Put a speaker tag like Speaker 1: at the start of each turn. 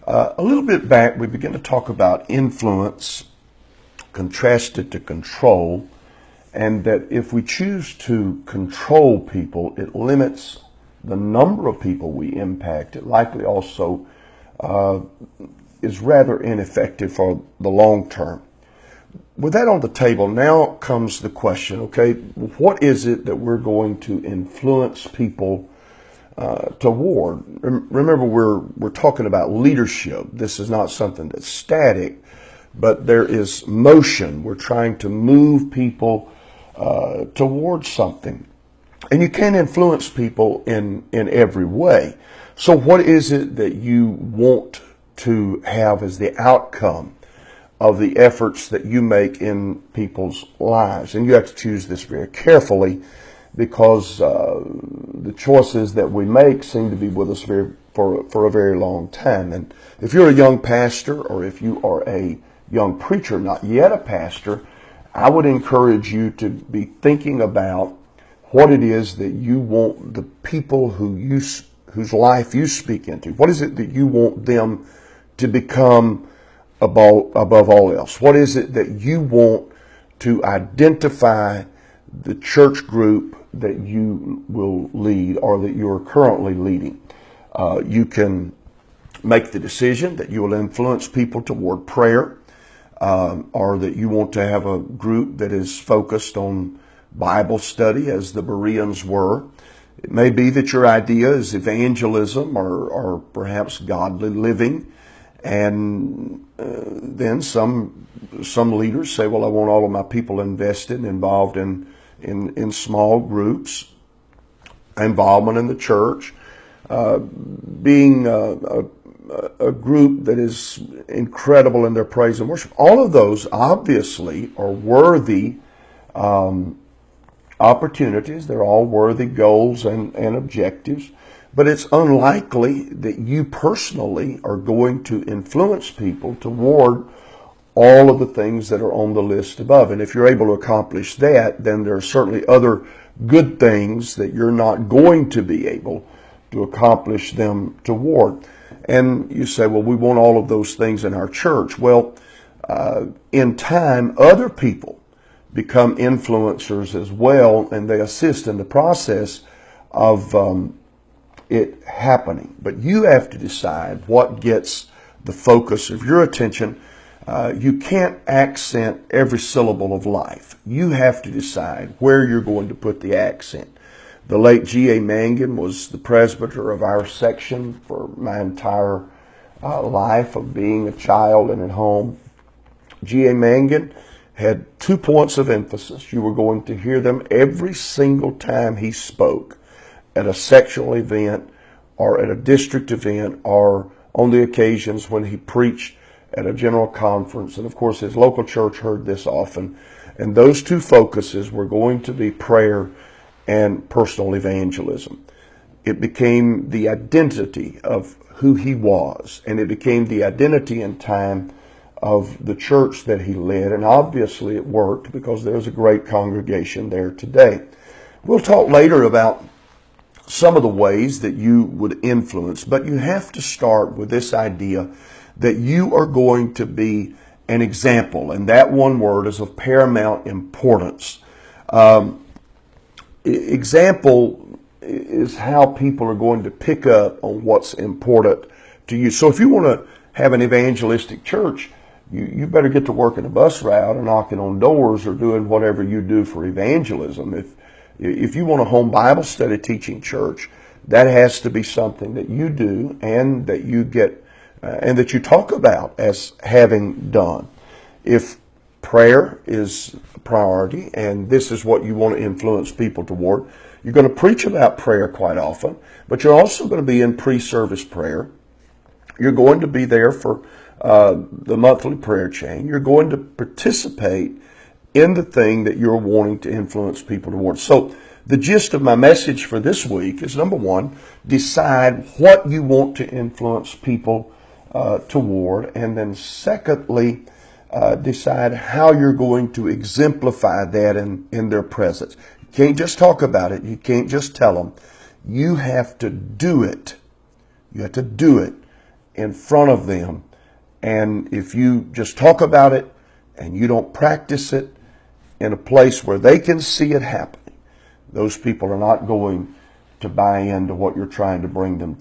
Speaker 1: A little bit back, we began to talk about influence contrasted to control, and that if we choose to control people, it limits the number of people we impact. It likely also is rather ineffective for the long term. With that on the table, now comes the question, okay, what is it that we're going to influence people toward? Remember, we're talking about leadership. This is not something that's static, but there is motion. We're trying to move people towards something. And you can influence people in every way. So what is it that you want to have as the outcome of the efforts that you make in people's lives? And you have to choose this very carefully, because the choices that we make seem to be with us for a very long time. And if you're a young pastor, or if you are a young preacher, not yet a pastor, I would encourage you to be thinking about what it is that you want the people whose life you speak into. What is it that you want them to become above all else? What is it that you want to identify the church group that you will lead, or that you are currently leading? You can make the decision that you will influence people toward prayer, or that you want to have a group that is focused on Bible study, as the Bereans were. It may be that your idea is evangelism, or perhaps godly living. And then some leaders say, well, I want all of my people invested and involved in small groups, involvement in the church, being a group that is incredible in their praise and worship. All of those obviously are worthy opportunities. They're all worthy goals and objectives. But it's unlikely that you personally are going to influence people toward all of the things that are on the list above. And if you're able to accomplish that, then there are certainly other good things that you're not going to be able to accomplish them toward. And you say, well, we want all of those things in our church. Well, in time, other people become influencers as well, and they assist in the process of it happening. But you have to decide what gets the focus of your attention. You can't accent every syllable of life. You have to decide where you're going to put the accent. The late G.A. Mangan was the presbyter of our section for my entire life of being a child and at home. G.A. Mangan had 2 points of emphasis. You were going to hear them every single time he spoke, at a sectional event, or at a district event, or on the occasions when he preached at a general conference. And of course, his local church heard this often. And those 2 focuses were going to be prayer and personal evangelism. It became the identity of who he was, and it became the identity and time of the church that he led. And obviously it worked, because there's a great congregation there today. We'll talk later about some of the ways that you would influence, but you have to start with this idea that you are going to be an example, and that one word is of paramount importance. Example is how people are going to pick up on what's important to you. So if you want to have an evangelistic church, you better get to work in a bus route or knocking on doors or doing whatever you do for evangelism. If you want a home Bible study teaching church, that has to be something that you do and that you get and that you talk about as having done. If prayer is a priority and this is what you want to influence people toward, you're going to preach about prayer quite often, but you're also going to be in pre-service prayer. You're going to be there for the monthly prayer chain. You're going to participate in the thing that you're wanting to influence people towards. So the gist of my message for this week is, number one, decide what you want to influence people toward. And then secondly, decide how you're going to exemplify that in their presence. You can't just talk about it. You can't just tell them. You have to do it. You have to do it in front of them. And if you just talk about it and you don't practice it in a place where they can see it happening, those people are not going to buy into what you're trying to bring them